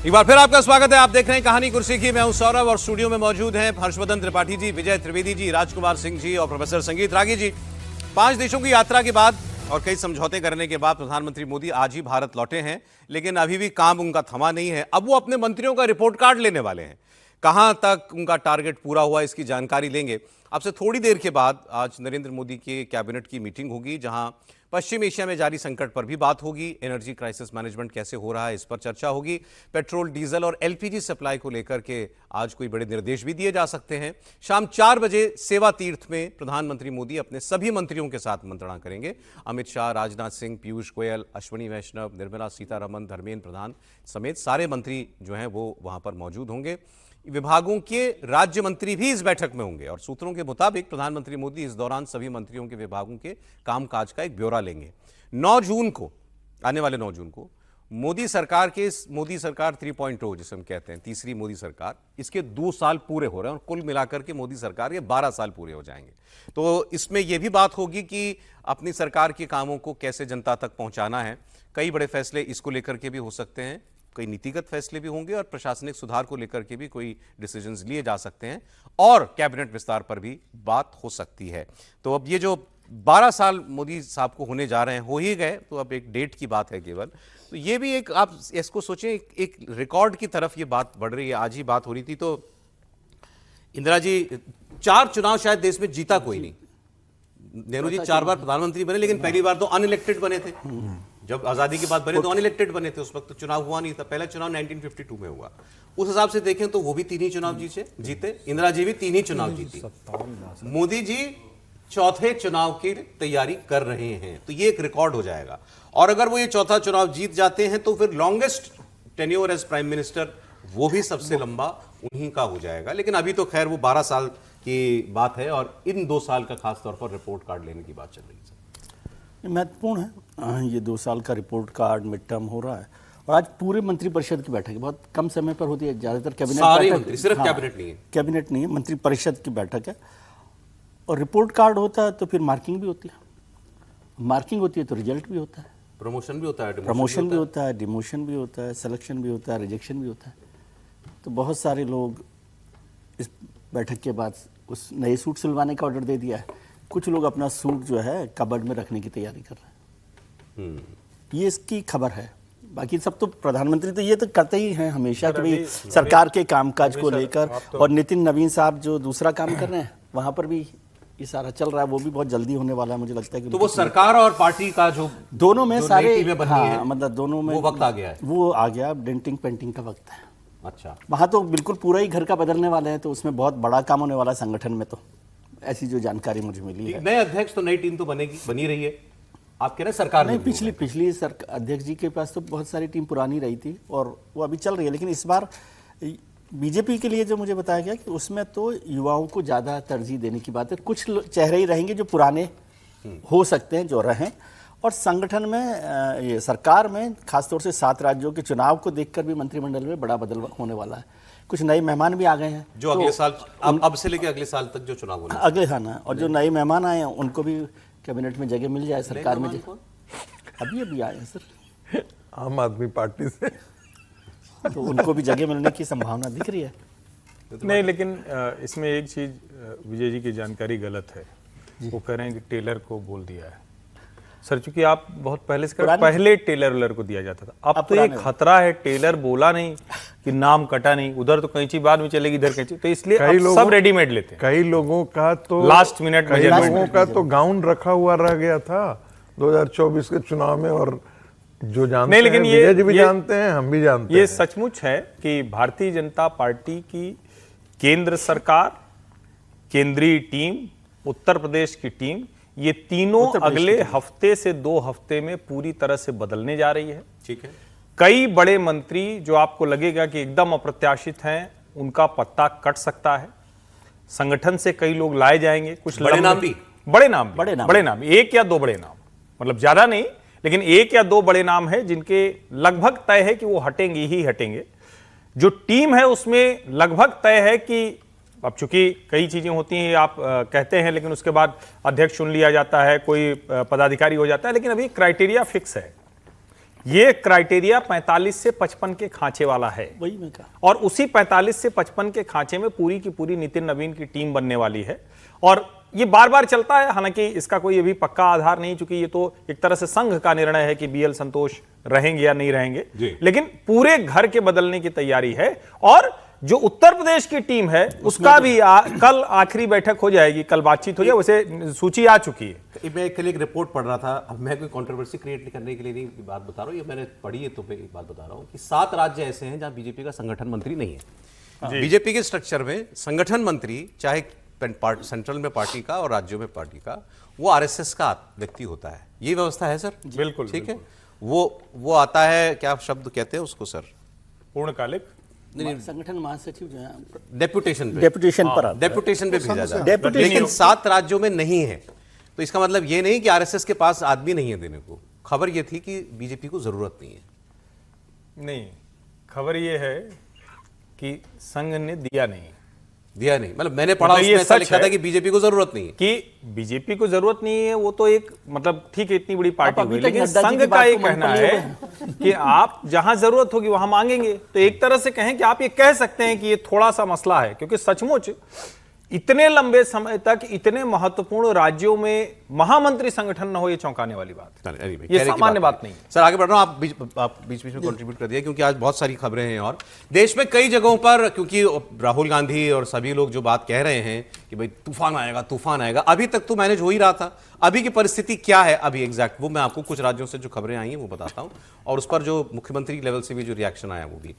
एक बार फिर आपका स्वागत है। आप देख रहे हैं कहानी कुर्सी की। मैं हूं सौरभ और स्टूडियो में मौजूद हैं हर्षवर्धन त्रिपाठी जी, विजय त्रिवेदी जी, राजकुमार सिंह जी और प्रोफेसर संगीत रागी जी। 5 देशों की यात्रा के बाद और कई समझौते करने के बाद प्रधानमंत्री मोदी आज ही भारत लौटे हैं, लेकिन अभी भी काम उनका थमा नहीं है। अब वो अपने मंत्रियों का रिपोर्ट कार्ड लेने वाले हैं। कहां तक उनका टारगेट पूरा हुआ, इसकी जानकारी लेंगे आपसे थोड़ी देर के बाद। आज नरेंद्र मोदी के कैबिनेट की मीटिंग होगी, जहां पश्चिम एशिया में जारी संकट पर भी बात होगी। एनर्जी क्राइसिस मैनेजमेंट कैसे हो रहा है, इस पर चर्चा होगी। पेट्रोल, डीजल और एलपीजी सप्लाई को लेकर के आज कोई बड़े निर्देश भी दिए जा सकते हैं। शाम 4 बजे सेवा तीर्थ में प्रधानमंत्री मोदी अपने सभी मंत्रियों के साथ मंत्रणा करेंगे। अमित शाह, राजनाथ सिंह, पीयूष गोयल, अश्विनी वैष्णव, निर्मला सीतारमण, धर्मेंद्र प्रधान समेत सारे मंत्री जो हैं वो वहां पर मौजूद होंगे। विभागों के राज्य मंत्री भी इस बैठक में होंगे और सूत्रों के मुताबिक प्रधानमंत्री मोदी इस दौरान सभी मंत्रियों के विभागों के कामकाज का एक ब्यौरा लेंगे। 9 जून को, आने वाले 9 जून को मोदी सरकार 3.0 जिसे हम कहते हैं, तीसरी मोदी सरकार, इसके 2 साल पूरे हो रहे हैं और कुल मिलाकर के मोदी सरकार के 12 साल पूरे हो जाएंगे। तो इसमें यह भी बात होगी कि अपनी सरकार के कामों को कैसे जनता तक पहुंचाना है। कई बड़े फैसले इसको लेकर के भी हो सकते हैं, कई नीतिगत फैसले भी होंगे और प्रशासनिक सुधार को लेकर के भी कोई डिसीजंस लिए जा सकते हैं और कैबिनेट विस्तार पर भी बात हो सकती है। तो अब ये जो 12 साल मोदी साहब को होने जा रहे हैं, हो ही गए, तो अब एक डेट की बात है केवल। तो ये भी एक, आप इसको सोचें, एक रिकॉर्ड की तरफ ये बात बढ़ रही है। आज ही बात हो रही थी तो इंदिरा जी 4 चुनाव शायद देश में जीता कोई नहीं। नेहरू जी 4 बार प्रधानमंत्री बने, लेकिन पहली बार तो अनइलेक्टेड बने थे। जब आजादी के बाद बने तो अनइलेक्टेड बने थे, उस वक्त तो चुनाव हुआ नहीं था। पहला चुनाव 1952 में हुआ। उस हिसाब से देखें तो वो भी 3 ही चुनाव जीते। इंदिरा जी भी 3 ही चुनाव जीती। मोदी जी 4थे चुनाव की तैयारी कर रहे हैं, तो ये एक रिकॉर्ड हो जाएगा। और अगर वो ये 4था चुनाव जीत जाते हैं तो फिर longest tenure as prime minister वो भी सबसे लंबा उन्हीं का हो जाएगा। लेकिन अभी तो खैर वो 12 साल की बात है और इन 2 साल का खासतौर पर रिपोर्ट कार्ड लेने की बात चल रही है। महत्वपूर्ण है ये 2 साल का रिपोर्ट कार्ड, मिड टर्म हो रहा है। और आज पूरे मंत्रिपरिषद की बैठक है, बहुत कम समय पर होती है। ज़्यादातर कैबिनेट सारे मंत्री, सिर्फ कैबिनेट नहीं है, कैबिनेट नहीं है, मंत्रिपरिषद की बैठक है। और रिपोर्ट कार्ड होता है तो फिर मार्किंग भी होती है, मार्किंग होती है तो रिजल्ट भी होता है, प्रमोशन भी होता है, प्रमोशन भी होता है, डिमोशन भी होता है, सिलेक्शन भी होता है, रिजेक्शन भी होता है। तो बहुत सारे लोग इस बैठक के बाद उस नए सूट सिलवाने का ऑर्डर दे दिया है। कुछ लोग अपना सूट जो है कबर्ड में रखने की तैयारी कर रहे हैं। ये इसकी खबर है। बाकी सब तो प्रधानमंत्री तो ये तो करते ही हैं हमेशा कि भाई सरकार के कामकाज को लेकर। और नितिन नवीन साहब जो दूसरा काम कर रहे हैं, वहां पर भी ये सारा चल रहा है। वो भी बहुत जल्दी होने वाला है, मुझे लगता है कि तो वो सरकार और पार्टी का जो दोनों में सारे, हाँ, मतलब दोनों में वो वक्त आ गया है, वो आ गया। डेंटिंग पेंटिंग का वक्त है। अच्छा, वहां तो बिल्कुल पूरा ही घर का बदलने वाले हैं, तो उसमें बहुत बड़ा काम होने वाला है संगठन में। तो ऐसी जो जानकारी मुझे मिली है, नए अध्यक्ष तो नई टीम तो बनी रही है। आप कह रहे हैं सरकार नहीं, पिछली अध्यक्ष जी के पास तो बहुत सारी टीम पुरानी रही थी और वो अभी चल रही है। लेकिन इस बार बीजेपी के लिए जो मुझे बताया गया कि उसमें तो युवाओं को ज़्यादा तरजीह देने की बात है। कुछ चेहरे ही रहेंगे जो पुराने हो सकते हैं, जो रहें। और संगठन में, ये सरकार में खासतौर से 7 राज्यों के चुनाव को देखकर भी मंत्रिमंडल में बड़ा बदल होने वाला है। कुछ नए मेहमान भी आ गए हैं जो अगले साल, अब से लेकर अगले साल तक जो चुनाव होने अगले, हाँ ना। और जो नए मेहमान आए हैं उनको भी कैबिनेट में जगह मिल जाए, सरकार में अभी आए हैं सर आम आदमी पार्टी से, तो उनको भी जगह मिलने की संभावना दिख रही है। नहीं, लेकिन इसमें एक चीज विजय जी की जानकारी गलत है। वो कह रहे हैं कि टेलर को बोल दिया है। सर, चूंकि आप बहुत पहले से पहले टेलर को दिया जाता था, अब तो ये खतरा है। टेलर बोला नहीं कि नाम कटा नहीं, उधर तो कैंची बाद में चलेगी, इधर कैंची, तो इसलिए अब सब रेडीमेड लेते हैं। कई लोगों का तो लास्ट मिनट में, कई लोगों का तो गाउन रखा हुआ रह गया था 2024 के चुनाव में। और जो जानते नहीं, लेकिन हैं, विजय जी भी जानते हैं, हम भी जानते हैं, ये सचमुच है कि भारतीय जनता पार्टी की केंद्र सरकार, केंद्रीय टीम, उत्तर प्रदेश की टीम, ये तीनों अगले हफ्ते से 2 हफ्ते में पूरी तरह से बदलने जा रही है। ठीक है। कई बड़े मंत्री जो आपको लगेगा कि एकदम अप्रत्याशित हैं, उनका पत्ता कट सकता है। संगठन से कई लोग लाए जाएंगे, कुछ बड़े नाम भी, बड़े नाम 1 या 2 बड़े नाम, मतलब ज्यादा नहीं, लेकिन 1 या 2 बड़े नाम है जिनके लगभग तय है कि वो हटेंगे ही हटेंगे। जो टीम है उसमें लगभग तय है कि अब चूंकि कई चीजें होती हैं, आप कहते हैं, लेकिन उसके बाद अध्यक्ष चुन लिया जाता है, कोई पदाधिकारी हो जाता है, लेकिन अभी क्राइटेरिया फिक्स है ये क्राइटेरिया 45 से 55 के खांचे वाला है, वही मैं कहा। और उसी 45 से 55 के खांचे में पूरी की पूरी नितिन नवीन की टीम बनने वाली है। और ये बार बार चलता है, हालांकि इसका कोई अभी पक्का आधार नहीं, चूंकि ये तो एक तरह से संघ का निर्णय है कि बीएल संतोष रहेंगे या नहीं रहेंगे, लेकिन पूरे घर के बदलने की तैयारी है। और जो उत्तर प्रदेश की टीम है उसका भी कल आखिरी बैठक हो जाएगी, कल बातचीत हो जाए, वैसे सूची आ चुकी है। मैं कल एक रिपोर्ट पढ़ रहा था, अब मैं कोई कंट्रोवर्सी क्रिएट करने के लिए नहीं बात बता रहा हूँ, ये मैंने पढ़ी है तो मैं एक बात बता रहा हूँ कि 7 राज्य ऐसे हैं जहां बीजेपी का संगठन मंत्री नहीं है। बीजेपी के स्ट्रक्चर में संगठन मंत्री चाहे सेंट्रल में पार्टी का और राज्यों में पार्टी का, वो आरएसएस का व्यक्ति होता है। ये व्यवस्था है सर? बिल्कुल, ठीक है। वो आता है, क्या शब्द कहते हैं उसको सर? पूर्णकालिक संगठन महासचिव जो है डेपुटेशन पे डेपुटेशन पे भेजा जाता है, लेकिन 7 राज्यों में नहीं है। तो इसका मतलब ये नहीं कि आरएसएस के पास आदमी नहीं है देने को। खबर ये थी कि बीजेपी को जरूरत नहीं है। नहीं, खबर ये है कि संघ ने दिया नहीं, मतलब मैंने पढ़ा उसमें ऐसा लिखा था कि बीजेपी को जरूरत नहीं है। कि बीजेपी को जरूरत नहीं है, वो तो एक मतलब ठीक है, इतनी बड़ी पार्टी हुई, लेकिन संघ का ये कहना है कि आप जहां जरूरत होगी वहां मांगेंगे। तो एक तरह से कहें कि आप ये कह सकते हैं कि ये थोड़ा सा मसला है, क्योंकि सचमुच इतने लंबे समय तक इतने महत्वपूर्ण राज्यों में महामंत्री संगठन न हो, ये चौंकाने वाली बात है, ये सामान्य बात नहीं। सर आगे बढ़ रहा हूं, आप बीच बीच में कंट्रीब्यूट कर दिया, क्योंकि आज बहुत सारी खबरें हैं और देश में कई जगहों पर, क्योंकि राहुल गांधी और सभी लोग जो बात कह रहे हैं कि भाई तूफान आएगा, अभी तक तो मैनेज हो ही रहा था। अभी की परिस्थिति क्या है अभी एग्जैक्ट, वो मैं आपको कुछ राज्यों से जो खबरें आई हैं वो बताता हूं, और उस पर जो मुख्यमंत्री लेवल से भी जो रिएक्शन आया वो भी।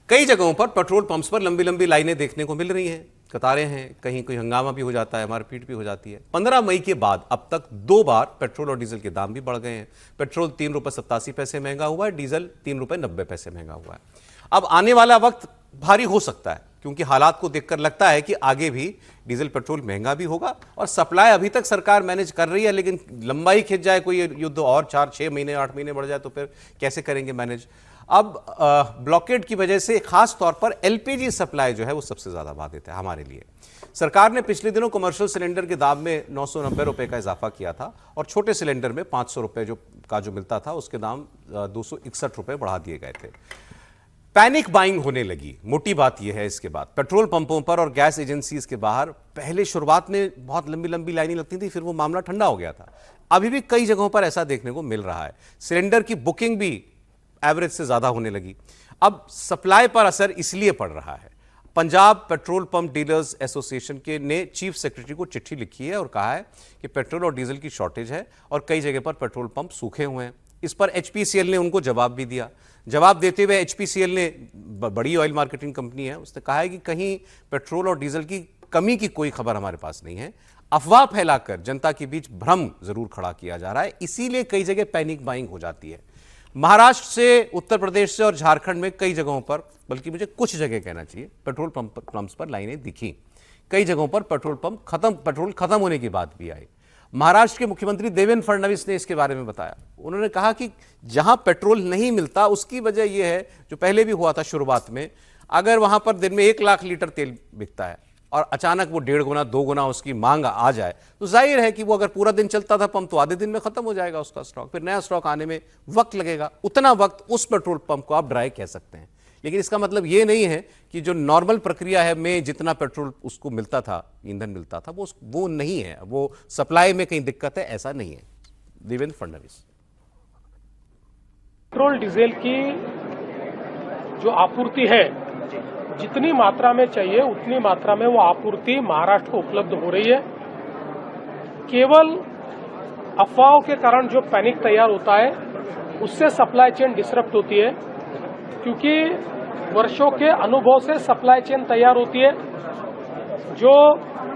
कई जगहों पर पेट्रोल पंप्स पर लंबी लंबी लाइनें देखने को मिल रही हैं, कतारें हैं, कहीं कोई हंगामा भी हो जाता है, मारपीट भी हो जाती है। 15 मई के बाद अब तक 2 बार पेट्रोल और डीजल के दाम भी बढ़ गए हैं। पेट्रोल 3 रुपये 87 पैसे महंगा हुआ है, डीजल 3 रुपये 90 पैसे महंगा हुआ है। अब आने वाला वक्त भारी हो सकता है, क्योंकि हालात को देखकर लगता है कि आगे भी डीजल पेट्रोल महंगा भी होगा। और सप्लाई अभी तक सरकार मैनेज कर रही है, लेकिन लंबाई खिंच जाए, कोई युद्ध और 4-6 महीने 8 महीने बढ़ जाए तो फिर कैसे करेंगे मैनेज। अब ब्लॉकेड की वजह से खास तौर पर एलपीजी सप्लाई जो है वो सबसे ज्यादा बाधित है हमारे लिए। सरकार ने पिछले दिनों कमर्शियल सिलेंडर के दाम में 990 रुपए का इजाफा किया था, और छोटे सिलेंडर में 500 रुपए जो मिलता था उसके दाम 261 रुपए बढ़ा दिए गए थे। पैनिक बाइंग होने लगी, मोटी बात यह है। इसके बाद पेट्रोल पंपों पर और गैस एजेंसीज के बाहर पहले शुरुआत में बहुत लंबी लंबी लाइनें लगती थी, फिर वो मामला ठंडा हो गया था। अभी भी कई जगहों पर ऐसा देखने को मिल रहा है। सिलेंडर की बुकिंग भी एवरेज से ज्यादा होने लगी। अब सप्लाई पर असर इसलिए पड़ रहा है। Punjab petrol pump dealers association के ने चीफ सेक्रेटरी को चिट्ठी लिखी है और कहा है कि पेट्रोल और डीजल की शॉर्टेज है और कई जगह पर पेट्रोल पंप सूखे हुए हैं। इस पर एचपीसीएल ने उनको जवाब भी दिया। जवाब देते हुए एचपीसीएल ने, बड़ी ऑयल मार्केटिंग कंपनी है, उसने कहा है कि कहीं पेट्रोल और डीजल की कमी की कोई खबर हमारे पास नहीं है। अफवाह फैलाकर जनता के बीच भ्रम जरूर खड़ा किया जा रहा है, इसीलिए कई जगह पैनिक बाइंग हो जाती है। महाराष्ट्र से, उत्तर प्रदेश से और झारखंड में कई जगहों पर, बल्कि मुझे कुछ जगह कहना चाहिए, पेट्रोल पंप्स पर लाइनें दिखी। कई जगहों पर पेट्रोल खत्म होने की बात भी आई। महाराष्ट्र के मुख्यमंत्री देवेंद्र फडणवीस ने इसके बारे में बताया। उन्होंने कहा कि जहां पेट्रोल नहीं मिलता उसकी वजह यह है, जो पहले भी हुआ था शुरुआत में, अगर वहां पर दिन में 1 लाख लीटर तेल बिकता है और अचानक वो 1.5 गुना 2 गुना उसकी मांग आ जाए, तो जाहिर है कि वो अगर पूरा दिन चलता था पंप, तो आधे दिन में खत्म हो जाएगा उसका स्टॉक, फिर नया स्टॉक आने में वक्त लगेगा। उतना वक्त उस पेट्रोल पंप को आप ड्राई कह सकते हैं। लेकिन इसका मतलब ये नहीं है कि जो नॉर्मल प्रक्रिया है में जितना पेट्रोल उसको मिलता था, ईंधन मिलता था, वो नहीं है, वो सप्लाई में कहीं दिक्कत है, ऐसा नहीं है। देवेंद्र फडणवीस। पेट्रोल डीजल की जो आपूर्ति है, जितनी मात्रा में चाहिए उतनी मात्रा में वो आपूर्ति महाराष्ट्र को उपलब्ध हो रही है। केवल अफवाहों के कारण जो पैनिक तैयार होता है, उससे सप्लाई चेन डिसरप्ट होती है, क्योंकि वर्षों के अनुभव से सप्लाई चेन तैयार होती है। जो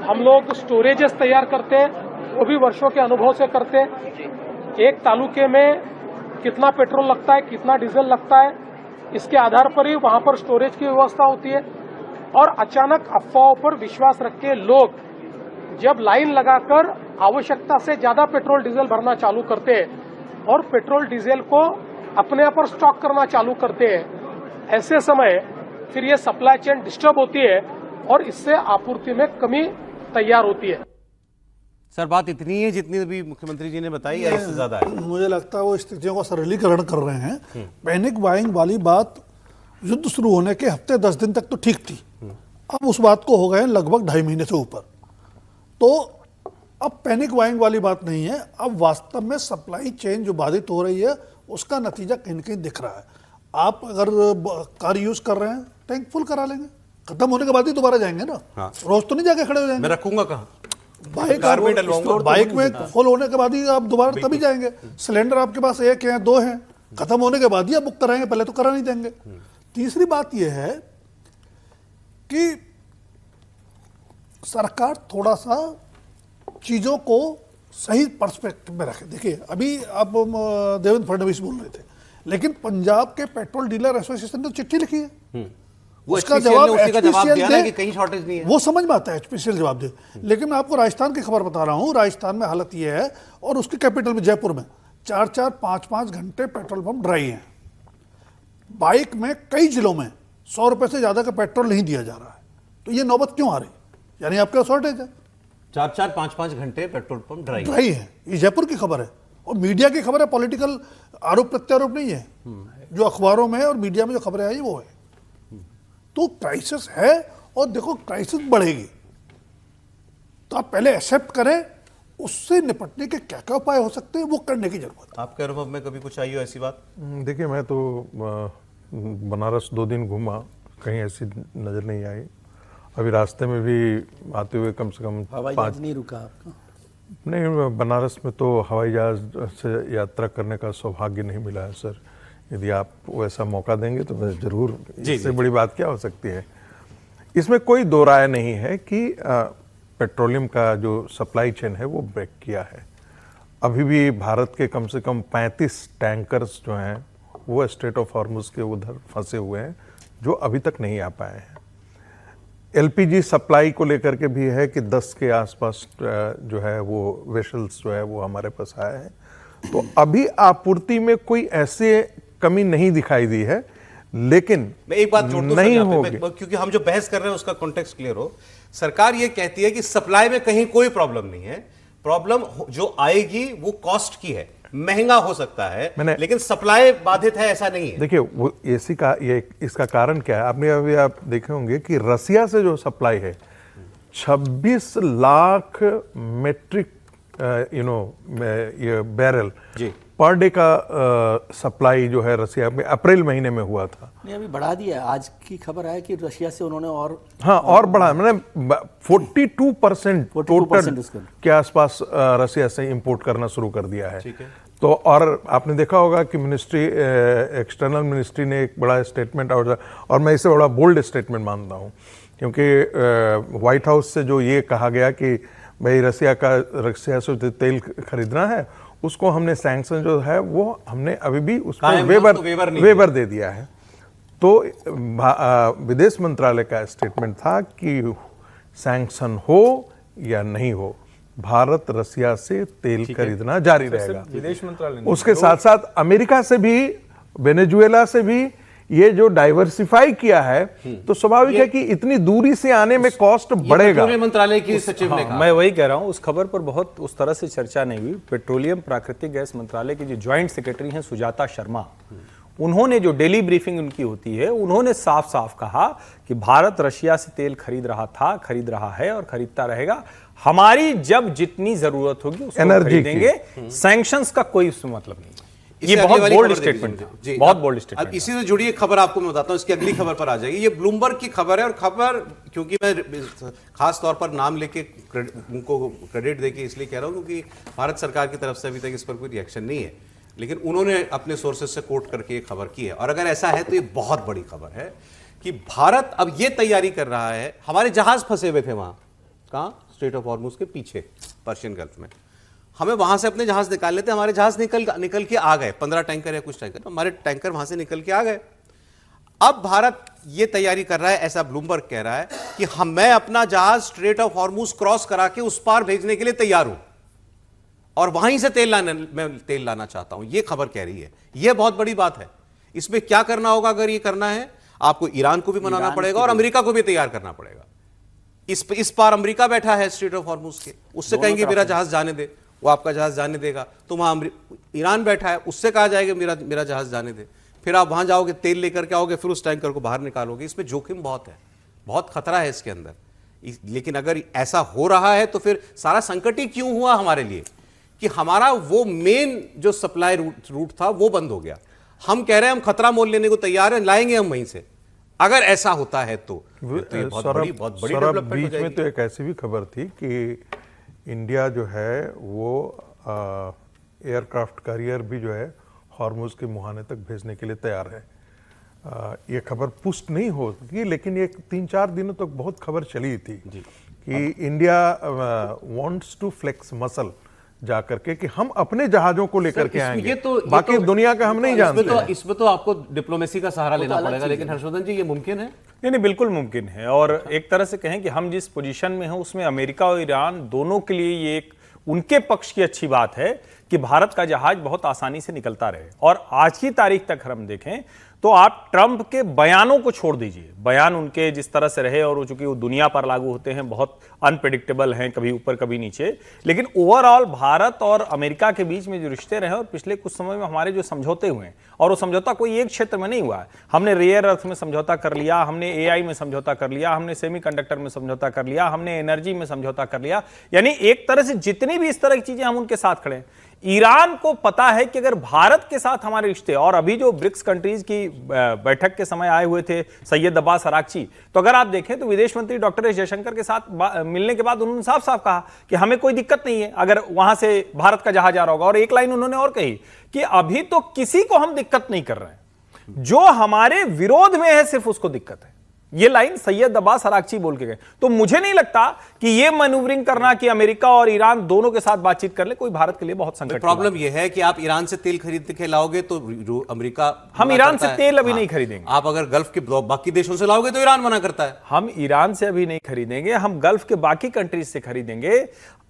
हम लोग स्टोरेजेस तैयार करते हैं वो भी वर्षों के अनुभव से करते हैं। एक तालुके में कितना पेट्रोल लगता है, कितना डीजल लगता है, इसके आधार पर ही वहां पर स्टोरेज की व्यवस्था होती है। और अचानक अफवाहों पर विश्वास रख के लोग जब लाइन लगाकर आवश्यकता से ज्यादा पेट्रोल डीजल भरना चालू करते हैं और पेट्रोल डीजल को अपने आप पर स्टॉक करना चालू करते हैं, ऐसे समय फिर ये सप्लाई चेन डिस्टर्ब होती है और इससे आपूर्ति में कमी तैयार होती है। सर बात इतनी है जितनी भी मुख्यमंत्री जी ने बताई या इससे ज्यादा है? मुझे लगता है वो स्थितियों का सरलीकरण कर रहे हैं। पैनिक बाइंग वाली बात युद्ध शुरू होने के हफ्ते 10 दिन तक तो ठीक थी, अब उस बात को हो गए लगभग 2.5 महीने से ऊपर। तो अब पैनिक बाइंग वाली बात नहीं है, अब वास्तव में सप्लाई चेन जो बाधित हो रही है उसका नतीजा कहीं न कहीं दिख रहा है। आप अगर कार यूज कर रहे हैं टैंक फुल करा लेंगे, खत्म होने के बाद ही दोबारा जाएंगे ना। हाँ। रोज तो नहीं जाके खड़े हो जाएंगे। मैं रखूंगा कहाँ? बाइक में फुल होने के बाद ही आप दोबारा तभी जाएंगे। सिलेंडर आपके पास 1 है 2 हैं, खत्म होने के बाद ही आप बुक कराएंगे, पहले तो करा नहीं देंगे। तीसरी बात यह है कि सरकार थोड़ा सा चीजों को सही पर्सपेक्टिव में रखे। देखिए अभी आप देवेंद्र फडणवीस बोल रहे थे, लेकिन पंजाब के पेट्रोल डीलर एसोसिएशन ने चिट्ठी लिखी है, वो उसका HPCL जवाब ने उसी का जवाब दिया ना दे, कि कहीं शॉर्टेज नहीं है। वो समझ में आता है HPCL जवाब दे। लेकिन मैं आपको राजस्थान की खबर बता रहा हूँ, राजस्थान में हालत ये है और उसकी कैपिटल में जयपुर में 4-4, 5-5 घंटे पेट्रोल पंप ड्राई हैं। बाइक में कई जिलों में 100 रुपए से ज्यादा का पेट्रोल नहीं दिया जा रहा है। तो ये नौबत क्यों आ रही? यानी आपके शॉर्टेज है। 4-4, 5-5 घंटे पेट्रोल पंप ड्राई है। ये जयपुर की खबर है और मीडिया की खबर है, पॉलिटिकल आरोप प्रत्यारोप नहीं है। जो अखबारों में और मीडिया में जो खबरें आई वो है। तो क्राइसिस है और देखो क्राइसिस बढ़ेगी, तो आप पहले एक्सेप्ट करें, उससे निपटने के क्या क्या उपाय हो सकते हैं वो करने की जरूरत है। आपके अनुभव में कभी कुछ आई हो ऐसी बात? देखिए मैं तो बनारस 2 दिन घूमा, कहीं ऐसी नज़र नहीं आई। अभी रास्ते में भी आते हुए कम से कम हवाई जहाज नहीं रुका आपका? नहीं, बनारस में तो हवाई जहाज से यात्रा करने का सौभाग्य नहीं मिला है सर। यदि आप वैसा मौका देंगे तो मैं ज़रूर, इससे बड़ी बात क्या हो सकती है। इसमें कोई दो राय नहीं है कि पेट्रोलियम का जो सप्लाई चेन है वो ब्रेक किया है। अभी भी भारत के कम से कम 35 टैंकर्स जो हैं वो स्ट्रेट ऑफ हॉर्मुज के उधर फंसे हुए हैं, जो अभी तक नहीं आ पाए हैं। एलपीजी सप्लाई को लेकर के भी है कि 10 के आसपास जो है वो वेसल्स जो है वो हमारे पास आए हैं। तो अभी आपूर्ति में कोई ऐसे कमी नहीं दिखाई दी है, लेकिन मैं एक बात जोड़ दूं नहीं सर यहाँ होगी, पे, क्योंकि हम जो बहस कर रहे हैं उसका कॉन्टेक्स्ट क्लियर हो। सरकार ये कहती है कि सप्लाई में कहीं कोई प्रॉब्लम नहीं है, प्रॉब्लम जो आएगी वो कॉस्ट की है, महंगा हो सकता है, लेकिन सप्लाई बाधित है ऐसा नहीं है। देखिए वो एसी का ये इसका कारण क्या है, आपने अभी आप देखे होंगे कि रसिया से जो सप्लाई है 26 लाख मेट्रिक ये बैरल पर डे का सप्लाई जो है रसिया में अप्रैल महीने में हुआ था। नहीं अभी बढ़ा दिया है, आज की खबर है कि रशिया से उन्होंने और बढ़ा, मैंने 42% टोटल के आसपास रसिया से इंपोर्ट करना शुरू कर दिया है। तो और आपने देखा होगा कि मिनिस्ट्री, एक्सटर्नल मिनिस्ट्री ने एक बड़ा स्टेटमेंट और मैं इसे बड़ा बोल्ड स्टेटमेंट मानता हूँ, क्योंकि व्हाइट हाउस से जो ये कहा गया कि भाई रसिया से तेल खरीदना है, उसको हमने सैंक्शन जो है वो हमने अभी भी उसको वेबर दे दिया है। तो विदेश मंत्रालय का स्टेटमेंट था कि सैंक्शन हो या नहीं हो, भारत रसिया से तेल खरीदना जारी रहेगा। विदेश मंत्रालय उसके साथ साथ अमेरिका से भी, वेनेजुएला से भी ये जो डाइवर्सिफाई किया है, तो स्वाभाविक है कि इतनी दूरी से आने में कॉस्ट बढ़ेगा। मंत्रालय की सचिव ने कहा। मैं वही कह रहा हूं, उस खबर पर बहुत उस तरह से चर्चा नहीं हुई। पेट्रोलियम प्राकृतिक गैस मंत्रालय की जो ज्वाइंट सेक्रेटरी हैं सुजाता शर्मा, उन्होंने जो डेली ब्रीफिंग उनकी होती है, उन्होंने साफ साफ कहा कि भारत रशिया से तेल खरीद रहा था, खरीद रहा है और खरीदता रहेगा। हमारी जब जितनी जरूरत होगी उसको खरीदेंगे, सैंक्शंस का कोई उसमें मतलब नहीं। ये बहुत बोल्ड स्टेटमेंट है, बहुत बोल्ड स्टेटमेंट। अब इसी से जुड़ी एक खबर आपको मैं बताता हूं, इसकी अगली खबर पर आ जाएगी। ये ब्लूमबर्ग की खबर है, और खबर क्योंकि मैं खास तौर पर नाम लेके उनको क्रेडिट देके इसलिए कह रहा हूं क्योंकि भारत सरकार की तरफ से अभी तक इस पर कोई रिएक्शन नहीं है, लेकिन उन्होंने अपने सोर्सेज से कोट करके एक खबर की है। और अगर ऐसा है तो ये बहुत बड़ी खबर है कि भारत अब ये तैयारी कर रहा है। हमारे जहाज फंसे हुए थे वहां, कहां? स्ट्रेट ऑफ हॉर्मुज के पीछे पर्शियन गल्फ में। हमें वहां से अपने जहाज निकाल लेते, हमारे जहाज निकल के आ गए, 15 टैंकर या कुछ टैंकर, हमारे टैंकर वहां से निकल के आ गए। अब भारत ये तैयारी कर रहा है, ऐसा ब्लूमबर्ग कह रहा है कि मैं अपना जहाज स्ट्रेट ऑफ हॉर्मुज क्रॉस करा के उस पार भेजने के लिए तैयार हूं और वहीं से मैं तेल लाना चाहता हूं। ये खबर कह रही है। यह बहुत बड़ी बात है। इसमें क्या करना होगा? अगर ये करना है, आपको ईरान को भी मनाना पड़ेगा और अमेरिका को भी तैयार करना पड़ेगा। इस पार अमेरिका बैठा है स्ट्रेट ऑफ हॉर्मुज के, उससे कहेंगे मेरा जहाज जाने दे, वो आपका जहाज जाने देगा। तो वहां ईरान बैठा है, उससे कहा जाएगा मेरा जहाज जाने दे, फिर आप वहां जाओगे, तेल लेकर के आओगे, फिर उस टैंकर को बाहर निकालोगे। इसमें जोखिम बहुत है, बहुत खतरा है इसके अंदर। लेकिन अगर ऐसा हो रहा है तो फिर सारा संकट ही क्यों हुआ हमारे लिए कि हमारा वो मेन जो सप्लाई रूट था वो बंद हो गया। हम कह रहे हैं हम खतरा मोल लेने को तैयार हैं, लाएंगे हम वहीं से। अगर ऐसा होता है तो ये बहुत बड़ी डेवलपमेंट हो बीच जाएगी। में तो एक ऐसी भी खबर थी कि इंडिया जो है वो एयरक्राफ्ट कैरियर भी जो है हॉर्मुज के मुहाने तक भेजने के लिए तैयार है। ये खबर पुष्ट नहीं हो सकी, लेकिन ये 3-4 दिनों तक बहुत खबर चली थी कि India wants to flex muscle जा करके कि हम अपने जहाजों को लेकर के आएंगे, बाकी दुनिया का हम नहीं जानते। इसमें तो आपको डिप्लोमेसी का सहारा लेना पड़ेगा, लेकिन हर्षवर्धन जी ये मुमकिन है? नहीं, बिल्कुल मुमकिन है। और एक तरह से कहें कि हम जिस पोजीशन में हैं उसमें अमेरिका और ईरान दोनों के लिए ये एक उनके पक्ष की अच्छी बात है कि भारत का जहाज बहुत आसानी से निकलता रहे। और आज की तारीख तक हम देखें तो आप ट्रंप के बयानों को छोड़ दीजिए, बयान उनके जिस तरह से रहे और चूंकि वो दुनिया पर लागू होते हैं, बहुत अनप्रेडिक्टेबल हैं, कभी ऊपर कभी नीचे, लेकिन ओवरऑल भारत और अमेरिका के बीच में जो रिश्ते रहे और पिछले कुछ समय में हमारे जो समझौते हुए हैं, और वो समझौता कोई एक क्षेत्र में नहीं हुआ है। हमने रेयर अर्थ में समझौता कर लिया, हमने एआई में समझौता कर लिया, हमने सेमीकंडक्टर में समझौता कर लिया, हमने एनर्जी में समझौता कर लिया। यानी एक तरह से जितनी भी इस तरह की चीजें हम उनके साथ खड़े हैं। ईरान को पता है कि अगर भारत के साथ हमारे रिश्ते, और अभी जो ब्रिक्स कंट्रीज की बैठक के समय आए हुए थे सैयद अब्बास अराक्ची, तो अगर आप देखें तो विदेश मंत्री डॉक्टर एस जयशंकर के साथ मिलने के बाद उन्होंने साफ साफ कहा कि हमें कोई दिक्कत नहीं है अगर वहां से भारत का जहाज आ रहा होगा। और एक लाइन उन्होंने और कही कि अभी तो किसी को हम दिक्कत नहीं कर रहे हैं, जो हमारे विरोध में है सिर्फ उसको दिक्कत है। ये लाइन सैयद अब्बास अराक्ची बोल के गए। तो मुझे नहीं लगता कि ये मैन्यूवरिंग करना कि अमेरिका और ईरान दोनों के साथ बातचीत कर ले कोई भारत के लिए बहुत संकट। प्रॉब्लम ये है कि आप ईरान से तेल खरीद के लाओगे तो अमेरिका, हम ईरान से तेल अभी नहीं खरीदेंगे। आप अगर गल्फ के बाकी देशों से लाओगे तो ईरान मना करता है। हम ईरान से अभी नहीं खरीदेंगे, हम गल्फ के बाकी कंट्रीज से खरीदेंगे।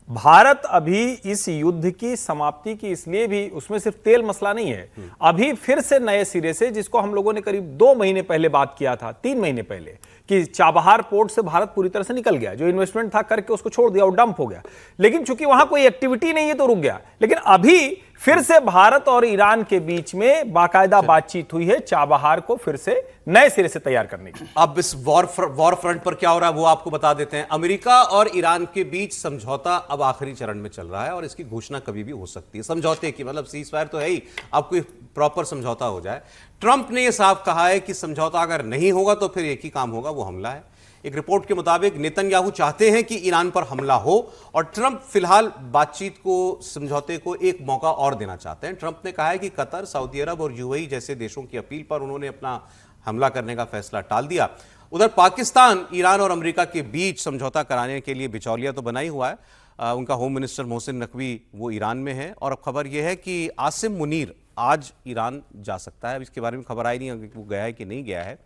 भारत अभी इस युद्ध की समाप्ति की इसलिए भी, उसमें सिर्फ तेल मसला नहीं है, अभी फिर से नए सिरे से, जिसको हम लोगों ने करीब 2 महीने पहले बात किया था, 3 महीने पहले, कि चाबहार पोर्ट से भारत पूरी तरह से निकल गया, जो इन्वेस्टमेंट था करके उसको छोड़ दिया और डंप हो गया। लेकिन चूंकि वहां कोई एक्टिविटी नहीं है तो रुक गया। लेकिन अभी फिर से भारत और ईरान के बीच में बाकायदा बातचीत हुई है चाबहार को फिर से नए सिरे से तैयार करने की। अब इस वॉर फ्रंट पर क्या हो रहा है वो आपको बता देते हैं। अमेरिका और ईरान के बीच समझौता अब आखिरी चरण में चल रहा है और इसकी घोषणा कभी भी हो सकती है। समझौते की मतलब सीज फायर तो है ही, अब कोई प्रॉपर समझौता हो जाए। ट्रंप ने यह साफ कहा है कि समझौता अगर नहीं होगा तो फिर एक ही काम होगा, वो हमला है। एक रिपोर्ट के मुताबिक नेतन्याहू चाहते हैं कि ईरान पर हमला हो और ट्रंप फिलहाल बातचीत को, समझौते को एक मौका और देना चाहते हैं। ट्रंप ने कहा है कि कतर, सऊदी अरब और यूएई जैसे देशों की अपील पर उन्होंने अपना हमला करने का फैसला टाल दिया। उधर पाकिस्तान ईरान और अमेरिका के बीच समझौता कराने के लिए बिचौलिया तो बना ही हुआ है। उनका होम मिनिस्टर मोहसिन नकवी वो ईरान में है और अब खबर यह है कि आसिम मुनीर आज ईरान जा सकता है। अब इसके बारे में खबर आई नहीं कि वो गया है कि नहीं गया है।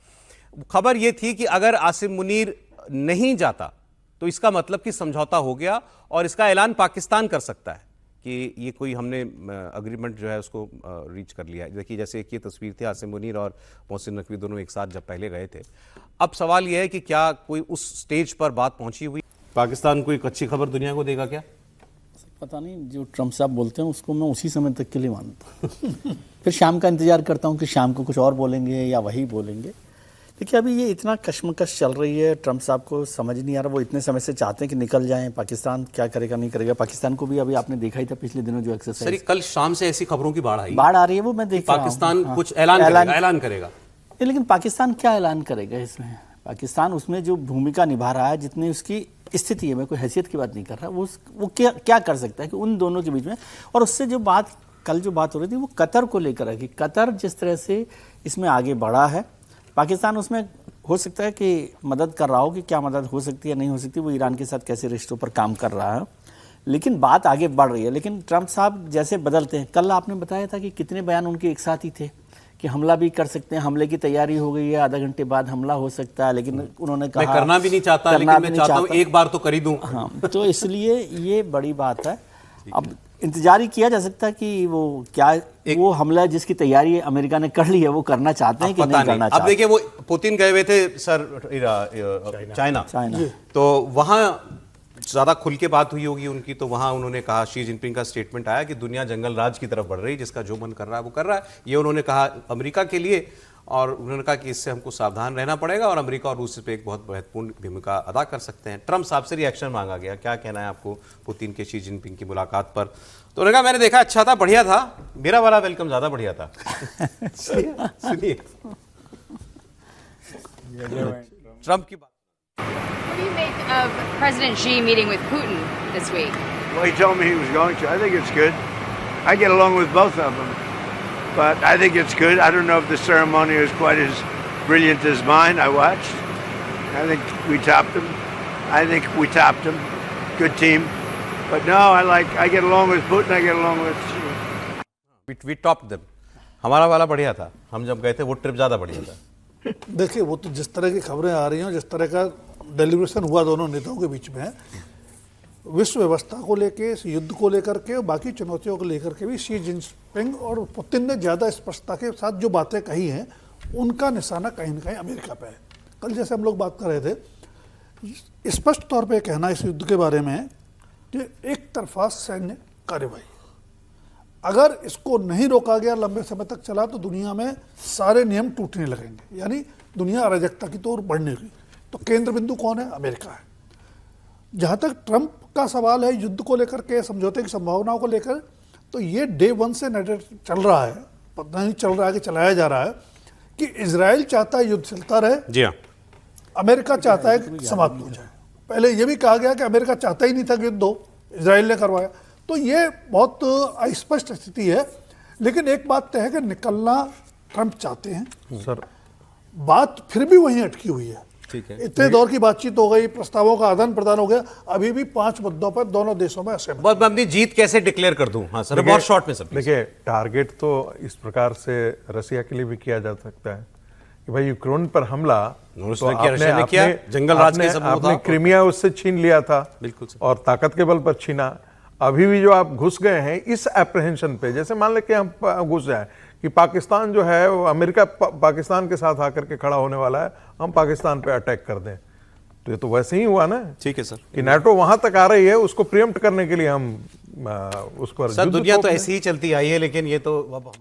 खबर यह थी कि अगर आसिम मुनीर नहीं जाता तो इसका मतलब कि समझौता हो गया और इसका ऐलान पाकिस्तान कर सकता है कि ये कोई हमने अग्रीमेंट जो है उसको रीच कर लिया है। देखिए जैसे एक ये तस्वीर थी, आसिम मुनीर और मोहसिन नकवी दोनों एक साथ जब पहले गए थे। अब सवाल यह है कि क्या कोई उस स्टेज पर बात पहुंची हुई, पाकिस्तान कोई अच्छी खबर दुनिया को देगा क्या? पता नहीं, जो ट्रंप साहब बोलते हैं उसको मैं उसी समय तक के लिए मानता हूँ। फिर शाम का इंतजार करता हूँ कि शाम को कुछ और बोलेंगे या वही बोलेंगे। देखिए अभी ये इतना कश्मकश चल रही है, ट्रंप साहब को समझ नहीं आ रहा। वो इतने समय से चाहते हैं कि निकल जाएं, पाकिस्तान क्या करेगा नहीं करेगा। पाकिस्तान को भी अभी आपने देखा ही था पिछले दिनों जो एक्सरसाइज, कल शाम से ऐसी खबरों की बाढ़ आ रही है, वो मैं देख पाकिस्तान कुछ ऐलान करेगा। लेकिन पाकिस्तान क्या ऐलान करेगा इसमें? पाकिस्तान उसमें जो भूमिका निभा रहा है, जितनी उसकी स्थिति है, मैं कोई हैसियत की बात नहीं कर रहा, वो क्या कर सकता है कि उन दोनों के बीच में। और उससे जो बात कल जो बात हो रही थी वो कतर को लेकर है कि कतर जिस तरह से इसमें आगे बढ़ा है, पाकिस्तान उसमें हो सकता है कि मदद कर रहा हो, कि क्या मदद हो सकती है नहीं हो सकती, वो ईरान के साथ कैसे रिश्तों पर काम कर रहा है। लेकिन बात आगे बढ़ रही है। लेकिन ट्रंप साहब जैसे बदलते हैं, कल आपने बताया था कि कितने बयान उनके एक साथ ही थे कि हमला भी कर सकते हैं, हमले की तैयारी हो गई है, आधा घंटे बाद हमला हो सकता है। लेकिन उन्होंने कहा मैं करना भी नहीं चाहता, लेकिन मैं चाहता हूं एक बार तो कर ही दूं। हाँ, तो इसलिए ये बड़ी बात है। अब इंतजार ही किया जा सकता है कि वो क्या वो हमला जिसकी तैयारी अमेरिका ने कर ली है वो करना चाहते हैं कि पता नहीं करना अब चाहते। देखिए वो पुतिन गए हुए थे सर चाइना, तो वहां ज्यादा खुल के बात हुई होगी उनकी, तो वहां उन्होंने कहा, शी जिनपिंग का स्टेटमेंट आया कि दुनिया जंगल राज की तरफ बढ़ रही है, जिसका जो मन कर रहा है वो कर रहा है, ये उन्होंने कहा अमेरिका के लिए। और उन्होंने कहा कि इससे हमको सावधान रहना पड़ेगा और अमेरिका और रूस पे एक बहुत महत्वपूर्ण भूमिका अदा कर सकते हैं। ट्रम्प साहब से रिएक्शन मांगा गया, क्या कहना है आपको पुतिन के शी जिनपिंग की मुलाकात पर? तो उन्होंने कहा मैंने देखा अच्छा था, बढ़िया था, मेरा वाला वेलकम ज्यादा बढ़िया था। सुनिए ट्रम्प की बात। What do you make of President Xi meeting with Putin this week? Well, he told me he was going to. I think it's good. I get along with both of them. But I think it's good. I don't know if the ceremony is quite as brilliant as mine. I watched. I think we topped them. Good team. But no, I get along with Putin. I get along with Xi. We topped them. हमारा वाला बढ़िया था, हम जब गए थे वो trip ज्यादा बढ़िया था। देखिए वो तो जिस तरह की खबरें आ रही हैं, जिस तरह का डेलिब्रेशन हुआ दोनों नेताओं के बीच में, विश्व व्यवस्था को लेके, इस युद्ध को लेकर के, बाकी चुनौतियों को लेकर के भी शी जिनपिंग और पुतिन ने ज़्यादा स्पष्टता के साथ जो बातें कही हैं उनका निशाना कहीं ना कहीं अमेरिका पे है। कल जैसे हम लोग बात कर रहे थे, स्पष्ट तौर पे कहना इस युद्ध के बारे में कि एक तरफा सैन्य कार्रवाई, अगर इसको नहीं रोका गया, लंबे समय तक चला, तो दुनिया में सारे नियम टूटने लगेंगे, यानी दुनिया अराजकता की तौर बढ़ने लगी। तो केंद्र बिंदु कौन है? अमेरिका है। जहाँ तक ट्रंप का सवाल है युद्ध को लेकर के, समझौते की संभावनाओं को लेकर, तो ये डे वन से नैरेटिव चल रहा है, पता नहीं चल रहा है कि चलाया जा रहा है कि इजराइल चाहता है युद्ध चलता रहे, जी हाँ, अमेरिका चाहता है कि समाप्त हो जाए। पहले ये भी कहा गया कि अमेरिका चाहता ही नहीं था कि युद्ध हो, इजराइल ने करवाया। तो ये बहुत अस्पष्ट स्थिति है। लेकिन एक बात तय है कि निकलना ट्रंप चाहते हैं सर। बात फिर भी वहीं अटकी हुई है। ठीक है, इतने दौर की बातचीत हो गई, प्रस्तावों का आदान प्रदान हो गया, अभी भी 5 मुद्दों पर दोनों देशों में असहमति। बस मैं अपनी जीत कैसे डिक्लेयर कर दूं? हाँ सर, बहुत शॉर्ट में सब। देखिए, टारगेट तो इस प्रकार से रसिया के लिए भी किया जा सकता है कि भाई यूक्रेन पर हमला, तो आपने जंगल राज के सबूत आपने क्रीमिया उससे छीन लिया था, बिल्कुल और ताकत के बल पर छीना। अभी भी जो आप घुस गए हैं इस एप्रहेंशन पे, जैसे मान ले कि हम घुस जाए कि पाकिस्तान जो है वो अमेरिका पाकिस्तान के साथ आकर के खड़ा होने वाला है, हम पाकिस्तान पे अटैक कर दें, तो ये तो वैसे ही हुआ ना। ठीक है सर, कि नाटो वहां तक आ रही है, उसको प्रियम्प्ट करने के लिए हम उस पर सर दुनिया तो ऐसी ही चलती आई है, लेकिन ये तो अब